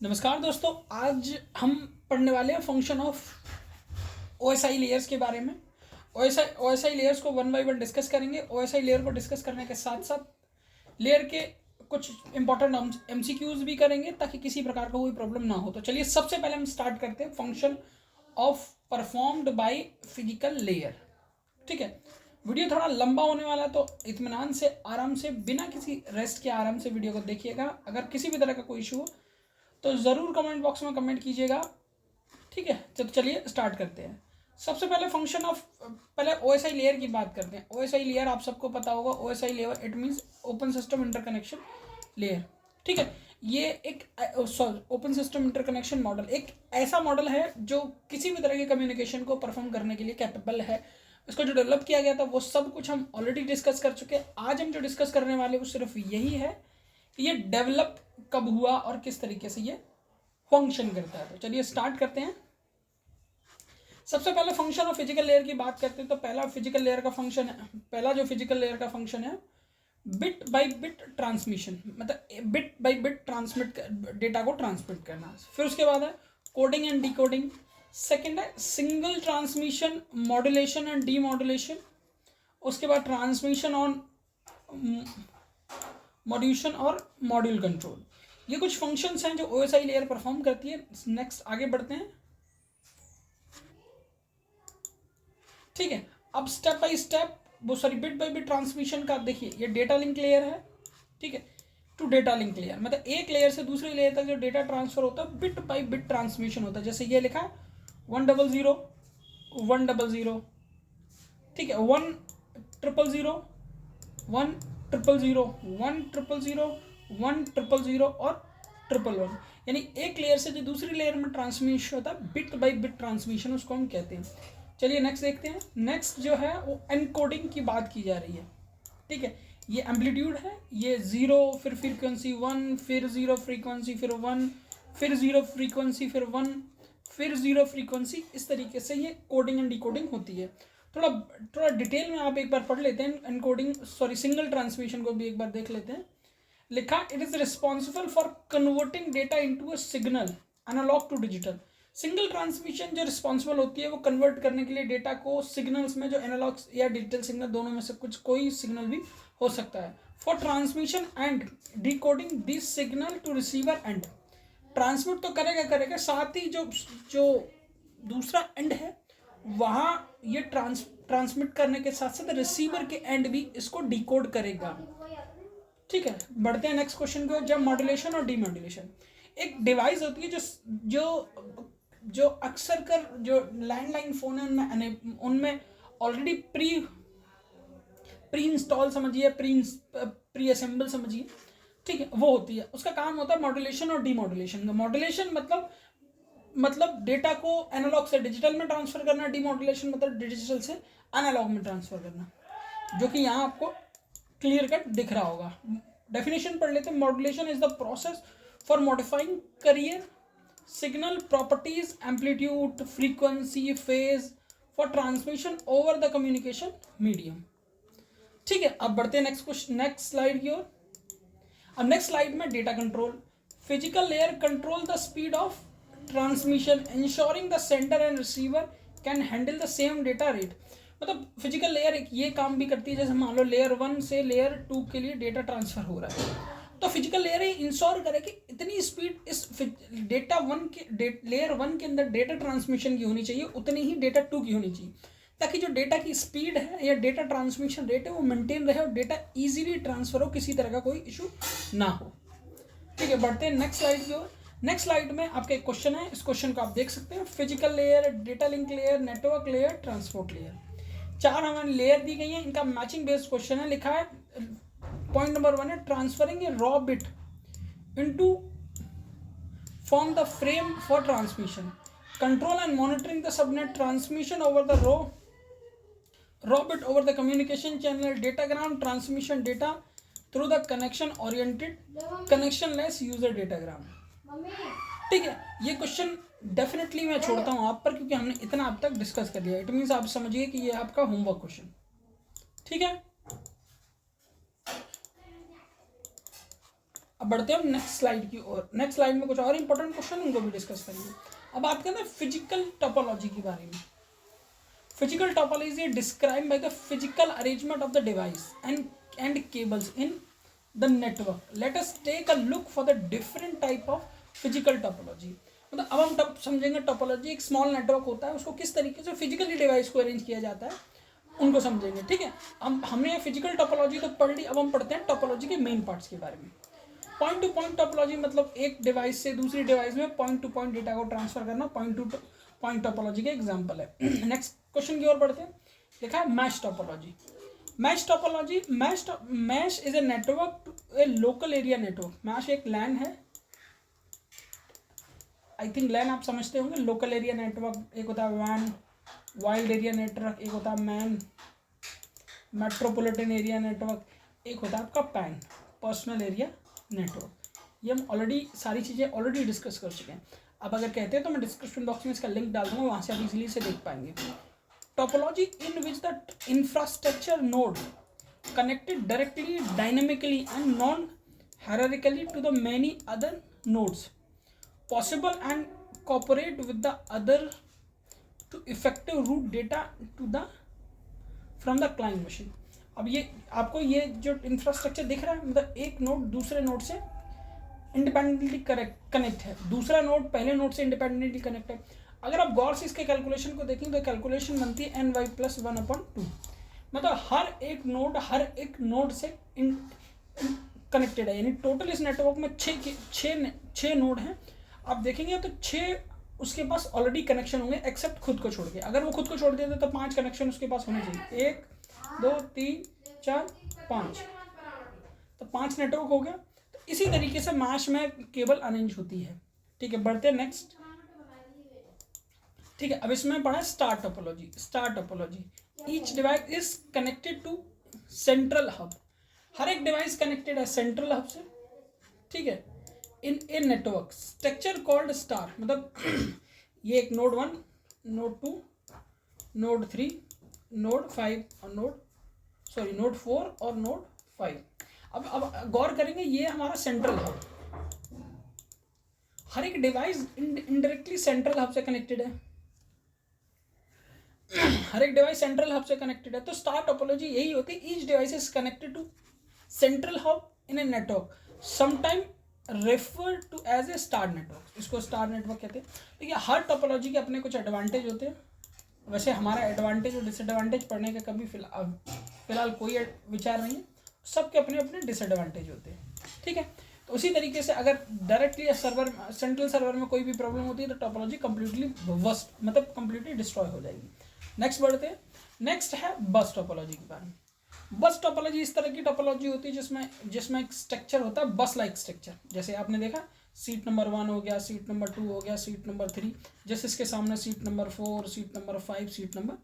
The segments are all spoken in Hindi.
नमस्कार दोस्तों, आज हम पढ़ने वाले हैं फंक्शन ऑफ OSI लेयर्स के बारे में। OSI लेयर्स को वन बाय वन डिस्कस करेंगे। OSI लेयर को डिस्कस करने के साथ साथ लेयर के कुछ इंपॉर्टेंट MCQs भी करेंगे ताकि किसी प्रकार का कोई प्रॉब्लम ना हो। तो चलिए सबसे पहले हम स्टार्ट करते हैं function of performed by physical layer. ठीक है, वीडियो थोड़ा लंबा होने वाला है तो इत्मीनान से आराम से बिना किसी रेस्ट के आराम से वीडियो को देखिएगा। अगर किसी भी तरह का कोई इशू हो तो ज़रूर कमेंट बॉक्स में कमेंट कीजिएगा। ठीक है, तो चलिए स्टार्ट करते हैं। सबसे पहले फंक्शन ऑफ पहले OSI लेयर की बात करते हैं। OSI लेयर आप सबको पता होगा। OSI layer it means open system interconnection layer. ठीक है, ये एक ओपन सिस्टम इंटरकनेक्शन मॉडल एक ऐसा मॉडल है जो किसी भी तरह के कम्युनिकेशन को परफॉर्म करने के लिए कैपेबल है। इसको जो डेवलप किया गया था वो सब कुछ हम ऑलरेडी डिस्कस कर चुके हैं। आज हम जो डिस्कस करने वाले वो सिर्फ यही है कि ये डेवलप कब हुआ और किस तरीके से ये फंक्शन करता है। तो चलिए स्टार्ट करते हैं। सबसे पहले फंक्शन ऑफ फिजिकल लेयर की बात करते हैं तो पहला जो फिजिकल लेयर का फंक्शन है बिट बाय बिट ट्रांसमिशन, मतलब bit by bit transmit data को ट्रांसमिट करना। फिर उसके बाद है कोडिंग एंड डिकोडिंग। सेकेंड है single transmission, modulation and demodulation. उसके बाद ट्रांसमिशन ऑन मॉड्यूलेशन और मॉड्यूल कंट्रोल। ये कुछ फंक्शंस हैं जो OSI लेयर परफॉर्म करती है। नेक्स्ट आगे बढ़ते हैं। ठीक है, अब step by step bit by bit transmission का देखिए, ये डेटा लिंक लेयर है। ठीक है, टू डेटा लिंक लेयर मतलब एक लेयर से दूसरी लेयर तक जो डेटा ट्रांसफर होता है बिट बाय बिट ट्रांसमिशन होता है। जैसे ये लिखा है 100 100। ठीक है, 1000 1000 1000 1000 और 111, यानी एक लेयर से जो दूसरी लेयर में ट्रांसमिशन होता है बिट बाय बिट ट्रांसमिशन, उसको हम कहते हैं। चलिए नेक्स्ट देखते हैं। नेक्स्ट जो है वो एनकोडिंग की बात की जा रही है। ठीक है, ये एम्पलीट्यूड है, ये 0 फिर फ्रीक्वेंसी 1 फिर 0 फ्रीक्वेंसी फिर 1 फिर 0 फ्रीक्वेंसी फिर 1 फिर 0 फ्रीक्वेंसी। इस तरीके से ये कोडिंग एंड डिकोडिंग होती है। थोड़ा डिटेल में आप एक बार पढ़ लेते हैं। एनकोडिंग सिंगल ट्रांसमिशन को भी एक बार देख लेते हैं। लिखा it is responsible for converting data into a signal analogue to digital. Single transmission जो रिस्पॉन्सिबल होती है वो कन्वर्ट करने के लिए डेटा को सिग्नल्स में, जो एनालॉग या डिजिटल सिग्नल दोनों में से कोई सिग्नल भी हो सकता है। For transmission and decoding this signal to receiver and. Transmit तो करेगा, साथ ही जो दूसरा एंड है वहाँ ये ट्रांसमिट करने के साथ साथ रिसीवर के एंड भी इसको डिकोड करेगा। ठीक है, बढ़ते हैं नेक्स्ट क्वेश्चन को। जब मॉड्यूलेशन और डीमॉड्यूलेशन, एक डिवाइस होती है जो अक्सर कर जो लैंडलाइन फ़ोन है उनमें ऑलरेडी प्री इंस्टॉल समझिए, प्री असेंबल समझिए। ठीक है, वो होती है, उसका काम होता है मॉड्यूलेशन और डीमॉड्यूलेशन का। मॉड्यूलेशन मतलब डेटा को एनालॉग से डिजिटल में ट्रांसफर करना, डीमॉड्यूलेशन मतलब डिजिटल से एनालॉग में ट्रांसफर करना, जो कि यहाँ आपको क्लियर कट दिख रहा होगा। डेफिनेशन पढ़ लेते हैं। Modulation is the process for modifying carrier signal properties, amplitude, frequency, phase for transmission over the communication medium. ठीक है, अब बढ़ते हैं नेक्स्ट स्लाइड की ओर। अब नेक्स्ट स्लाइड में data control. Physical layer control the speed of transmission ensuring the sender and receiver can handle the same data rate. मतलब फिजिकल लेयर एक ये काम भी करती है, जैसे मान लो लेयर 1 से लेयर 2 के लिए डेटा ट्रांसफर हो रहा है तो फिजिकल लेयर ये इंश्योर करे कि इतनी स्पीड इस लेयर 1 के अंदर डेटा ट्रांसमिशन की होनी चाहिए, उतनी ही डेटा 2 की होनी चाहिए, ताकि जो डेटा की स्पीड है या डेटा ट्रांसमिशन रेट है वो मेंटेन रहे और डेटा इजीली ट्रांसफर हो, किसी तरह का कोई इशू ना हो। ठीक है, बढ़ते हैं नेक्स्ट स्लाइड की ओर। नेक्स्ट स्लाइड में आपका एक क्वेश्चन है, इस क्वेश्चन को आप देख सकते हैं। Physical layer, data link layer, network layer, transport layer, 4 हमारी लेयर दी गई है। इनका मैचिंग बेस्ड क्वेश्चन है। लिखा है पॉइंट नंबर 1 है transferring A raw bit into form the frame for transmission, control and monitoring the subnet transmission over the raw bit over the communication channel, datagram transmission data through the connection oriented connectionless user datagram. ठीक है, ये क्वेश्चन डेफिनेटली मैं छोड़ता हूँ आप पर, क्योंकि हमने इतना अब तक डिस्कस कर लिया। इट मीन्स आप समझिए कि ये आपका होमवर्क क्वेश्चन। ठीक है, अब बढ़ते हैं हम नेक्स्ट स्लाइड की ओर। नेक्स्ट स्लाइड में कुछ और इंपॉर्टेंट क्वेश्चन उनको भी डिस्कस करेंगे। अब बात करते हैं फिजिकल टोपोलॉजी के बारे में। Physical topology describe by the physical arrangement of the device and cables in the network. Let us take a look for the different type of physical topology. मतलब अब हम समझेंगे टोपोलॉजी, एक स्मॉल नेटवर्क होता है, उसको किस तरीके से फिजिकली डिवाइस को अरेंज किया जाता है, उनको समझेंगे। ठीक है, हमने फिजिकल टोपोलॉजी तो पढ़ ली, अब हम पढ़ते हैं टोपोलॉजी के मेन पार्ट्स के बारे में। पॉइंट टू पॉइंट टोपोलॉजी मतलब एक डिवाइस से दूसरी डिवाइस में पॉइंट टू पॉइंट डेटा को ट्रांसफर करना, पॉइंट टू पॉइंट टोपोलॉजी के एग्जांपल है। नेक्स्ट क्वेश्चन की ओर बढ़ते हैं। लिखा है mesh topology. Mesh topology, mesh is a network to a local area network. Mesh एक लैन है, आई थिंक लैन आप समझते होंगे। लोकल एरिया नेटवर्क एक होता है वैन, वाइल्ड एरिया नेटवर्क एक होता है मैन, मेट्रोपॉलिटन एरिया नेटवर्क एक होता है आपका पैन, पर्सनल एरिया नेटवर्क। ये हम ऑलरेडी सारी चीज़ें ऑलरेडी डिस्कस कर चुके हैं। अब अगर कहते हैं तो मैं डिस्क्रिप्शन बॉक्स में इसका लिंक डाल दूंगा, वहाँ से आप इजीली से देख पाएंगे। Topology in which the infrastructure node connected directly, dynamically and non-hierarchically to the many other nodes possible and cooperate with the other to effective route data to the from the client machine। अब ये आपको ये जो इंफ्रास्ट्रक्चर दिख रहा है, मतलब एक नोड दूसरे नोड से इंडिपेंडेंटली कनेक्ट है, दूसरा नोड पहले नोड से इंडिपेंडेंटली कनेक्ट है। अगर आप गौर से इसके कैलकुलेशन को देखें तो कैलकुलेशन बनती है ny+1/2। मतलब हर एक नोड से कनेक्टेड है, यानी टोटल इस नेटवर्क में छः नोड हैं। आप देखेंगे तो 6 उसके पास ऑलरेडी कनेक्शन होंगे एक्सेप्ट खुद को छोड़ के। अगर वो खुद को छोड़ देते तो 5 कनेक्शन उसके पास होने चाहिए, 1 2 3 4 5, तो 5 नेटवर्क हो गया। तो इसी तरीके से मैश में केबल अरेंज होती है। ठीक है, बढ़ते हैं नेक्स्ट। ठीक है, अब इसमें पढ़ा star topology. Star topology, each device is connected to central hub. हर एक डिवाइस कनेक्टेड है सेंट्रल हब से। ठीक है, in a network structure called star. मतलब ये एक नोड 1, नोड 2, नोड 3, नोड 5 और नोड 4 और नोड 5। अब गौर करेंगे, ये हमारा सेंट्रल हब, हर एक डिवाइस इनडायरेक्टली सेंट्रल हब से कनेक्टेड है। हर एक डिवाइस सेंट्रल हब से कनेक्टेड है। तो स्टार टोपोलॉजी यही होती है, each device is connected to central hub in a network, sometime refer to as a star network. इसको स्टार नेटवर्क कहते हैं। देखिए, हर टोपोलॉजी के अपने कुछ एडवांटेज होते हैं। वैसे हमारा एडवांटेज और डिसएडवांटेज पढ़ने का कभी फिलहाल कोई विचार नहीं है, सबके अपने अपने डिसएडवांटेज होते हैं। ठीक है, तो उसी तरीके से अगर डायरेक्टली सेंट्रल सर्वर में कोई भी प्रॉब्लम होती है तो टोपोलॉजी कंप्लीटली वर्स्ट, मतलब कंप्लीटली डिस्ट्रॉय हो जाएगी। नेक्स्ट बढ़ते हैं। नेक्स्ट है बस टोपोलॉजी के बारे में। बस टोपोलॉजी इस तरह की टोपोलॉजी होती है जिसमें एक स्ट्रक्चर होता है बस लाइक स्ट्रक्चर। जैसे आपने देखा सीट नंबर 1 हो गया, सीट नंबर 2 हो गया, सीट नंबर 3, जैसे इसके सामने seat number 4, seat number 5, seat number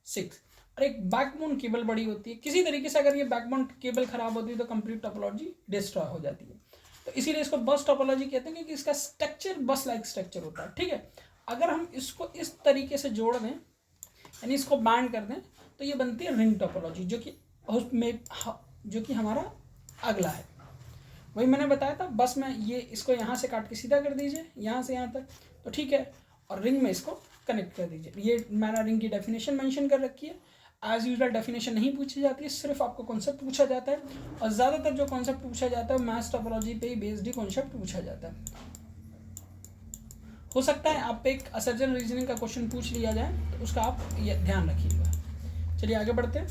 6, और एक बैकबोन केबल बड़ी होती है। किसी तरीके से अगर ये बैकबोन केबल खराब होती है तो कंप्लीट टोपोलॉजी डिस्ट्रॉय हो जाती है। तो इसीलिए इसको बस टोपोलॉजी कहते हैं, क्योंकि इसका स्ट्रक्चर बस लाइक स्ट्रक्चर होता है। ठीक है, अगर हम इसको इस तरीके से जोड़ दें, यानी इसको बैंड कर दें, तो ये बनती है रिंग टोपोलॉजी, जो कि हमारा अगला है। वही मैंने बताया था, बस में ये इसको यहाँ से काट के सीधा कर दीजिए, यहाँ से यहाँ तक, तो ठीक है, और रिंग में इसको कनेक्ट कर दीजिए। ये मैंने रिंग की डेफिनेशन मेंशन कर रखी है। एज यूजुअल डेफिनेशन नहीं पूछी जाती है, सिर्फ आपको कॉन्सेप्ट पूछा जाता है, और ज़्यादातर जो कॉन्सेप्ट पूछा जाता है मैथ्स टोपोलॉजी पे ही बेस्ड ही कॉन्सेप्ट पूछा जाता है। हो सकता है आप पे एक असर्जन रीजनिंग का क्वेश्चन पूछ लिया जाए, तो उसका आप ये ध्यान रखिएगा। चलिए आगे बढ़ते हैं।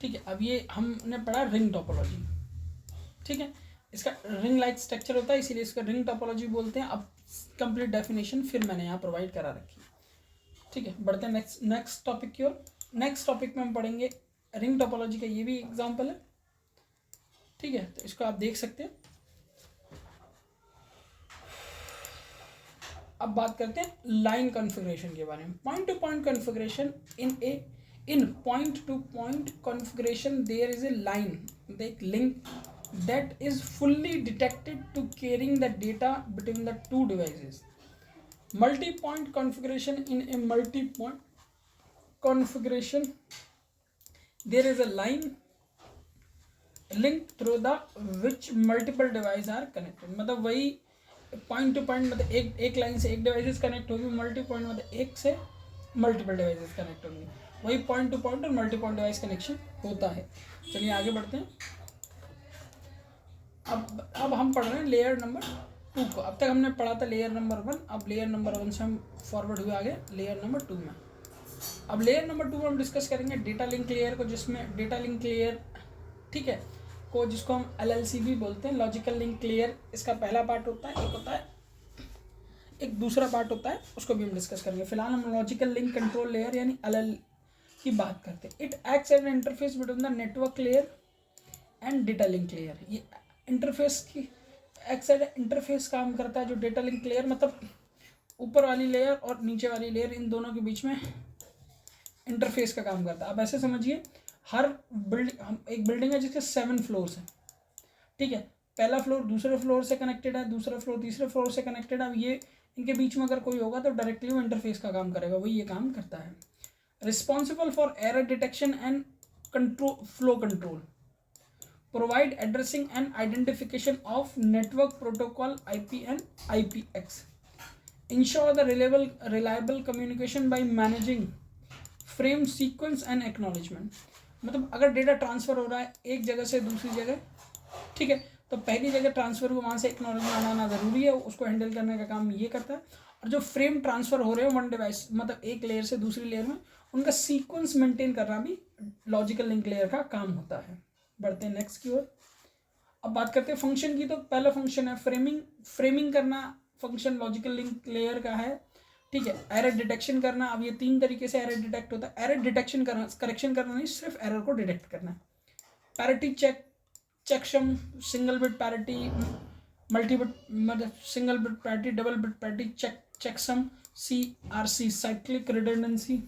ठीक है, अब ये हमने पढ़ा रिंग टोपोलॉजी। ठीक है, इसका रिंग लाइक स्ट्रक्चर होता है, इसीलिए इसका रिंग टोपोलॉजी बोलते हैं। अब कंप्लीट डेफिनेशन फिर मैंने यहाँ प्रोवाइड करा रखी है। ठीक है, बढ़ते हैं नेक्स्ट टॉपिक की ओर। नेक्स्ट टॉपिक में हम पढ़ेंगे रिंग टोपोलॉजी का ये भी एग्जाम्पल है। ठीक है, तो इसको आप देख सकते हैं। अब बात करते हैं लाइन कॉन्फ़िगरेशन के बारे में। Point to point configuration in point to point configuration there is a line, the link that is fully detected to carrying the data between the two devices. Multi-point configuration, in a multi-point configuration there is a line link through the which multiple device are connected, मतलब वही पॉइंट टू पॉइंट, मतलब एक लाइन से एक डिवाइसेस कनेक्ट होगी, मल्टी पॉइंट मतलब एक से मल्टीपल डिवाइसेस कनेक्ट होंगी, वही पॉइंट टू पॉइंट और मल्टी पॉइंट डिवाइस कनेक्शन होता है। चलिए आगे बढ़ते हैं। अब हम पढ़ रहे हैं लेयर नंबर 2 को। अब तक हमने पढ़ा था लेयर नंबर 1, अब लेयर नंबर 1 से हम फॉरवर्ड हुए आगे लेयर नंबर 2 में। अब लेयर नंबर 2 में हम डिस्कस करेंगे डेटा लिंक लेयर को, जिसमें डेटा लिंक लेयर, ठीक है, को जिसको हम LLC भी बोलते हैं, लॉजिकल लिंक लेयर, इसका पहला पार्ट होता है, एक होता है, एक दूसरा पार्ट होता है, उसको भी हम डिस्कस करेंगे। फिलहाल हम लॉजिकल लिंक कंट्रोल लेयर यानी LL की बात करते हैं। It acts as an interface between the network layer and data link layer. ये इंटरफेस की इंटरफेस काम करता है, जो डेटा लिंक लेयर मतलब ऊपर वाली लेयर और नीचे वाली लेयर, इन दोनों के बीच में इंटरफेस का काम करता है। अब ऐसे समझिए, हर एक बिल्डिंग है जिसके 7 फ्लोर्स हैं, ठीक है, पहला फ्लोर दूसरे फ्लोर से कनेक्टेड है, दूसरा फ्लोर तीसरे फ्लोर से कनेक्टेड है। अब ये इनके बीच में अगर कोई होगा तो डायरेक्टली वो इंटरफेस का काम करेगा, वही ये काम करता है। Responsible for error detection and control, flow control, provide addressing and identification of network protocol IP and IPX, ensure the reliable communication by managing frame sequence and acknowledgement। मतलब अगर डेटा ट्रांसफ़र हो रहा है एक जगह से दूसरी जगह, ठीक है, तो पहली जगह ट्रांसफ़र हुआ वहाँ से एक्नॉलेजमेंट आना ज़रूरी है, उसको हैंडल करने का काम ये करता है। और जो फ्रेम ट्रांसफ़र हो रहे हैं वन डिवाइस मतलब एक लेयर से दूसरी लेयर में, उनका सीक्वेंस मेंटेन करना भी लॉजिकल लिंक लेयर का काम होता है। बढ़ते हैं नेक्स्ट की ओर। अब बात करते हैं फंक्शन की। तो पहला फंक्शन है फ्रेमिंग। फ्रेमिंग करना फंक्शन लॉजिकल लिंक लेयर का है, ठीक है। एरर डिटेक्शन करना, अब ये 3 तरीके से एरर डिटेक्ट होता है। एरर डिटेक्शन करना, करेक्शन करना नहीं, सिर्फ एरर को डिटेक्ट करना है। Parity checksum, single bit parity, multi bit मतलब single bit parity, double bit parity, checksum, CRC cyclic redundancy,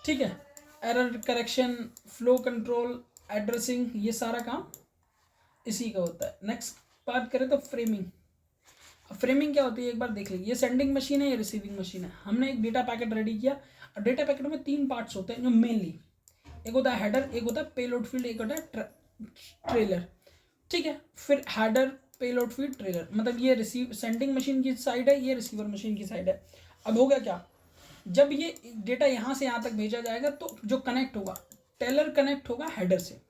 ठीक है। Error correction, flow control, addressing, ये सारा काम इसी का होता है। नेक्स्ट बात करें तो फ्रेमिंग। अब फ्रेमिंग क्या होती है एक बार देख लीजिए। ये सेंडिंग मशीन है, ये रिसीविंग मशीन है। हमने एक डेटा पैकेट रेडी किया और डेटा पैकेट में 3 पार्ट्स होते हैं जो मेनली, एक होता है हेडर, एक होता है पेलोड फील्ड, एक होता है ट्रेलर, ठीक है। फिर हेडर, पेलोड फील्ड, ट्रेलर, मतलब ये सेंडिंग मशीन की साइड है, ये रिसीवर मशीन की साइड है। अब हो गया क्या, जब ये डेटा यहाँ से यहाँ तक भेजा जाएगा तो जो कनेक्ट होगा, टेलर कनेक्ट होगा हेडर से,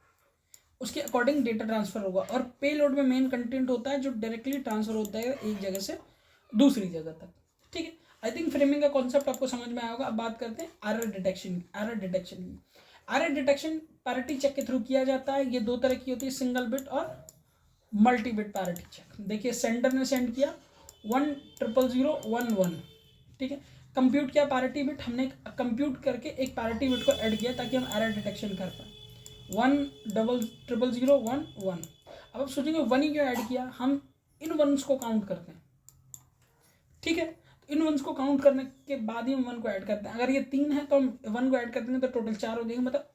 उसके अकॉर्डिंग डेटा ट्रांसफर होगा। और पेलोड में मेन कंटेंट होता है जो डायरेक्टली ट्रांसफर होता है एक जगह से दूसरी जगह तक, ठीक है। आई थिंक फ्रेमिंग का कॉन्सेप्ट आपको समझ में आया होगा। अब बात करते हैं एरर डिटेक्शन की। एरर डिटेक्शन पैरिटी चेक के थ्रू किया जाता है। ये 2 तरह की होती है, सिंगल बिट और मल्टी बिट पैरिटी चेक। देखिए सेंडर ने सेंड किया 1000111, ठीक है। कंप्यूट किया पैरिटी बिट, हमने कंप्यूट करके एक पैरिटी बिट को ऐड किया ताकि हम एरर डिटेक्शन कर पाए। 1000111। अब आप सोचेंगे 1 ही क्यों ऐड किया, हम इन वंस को काउंट करते हैं, ठीक है। इन वंस को काउंट करने के बाद ही हम 1 को ऐड करते हैं। अगर ये 3 है तो हम 1 को ऐड कर देंगे तो टोटल 4 हो जाएंगे, मतलब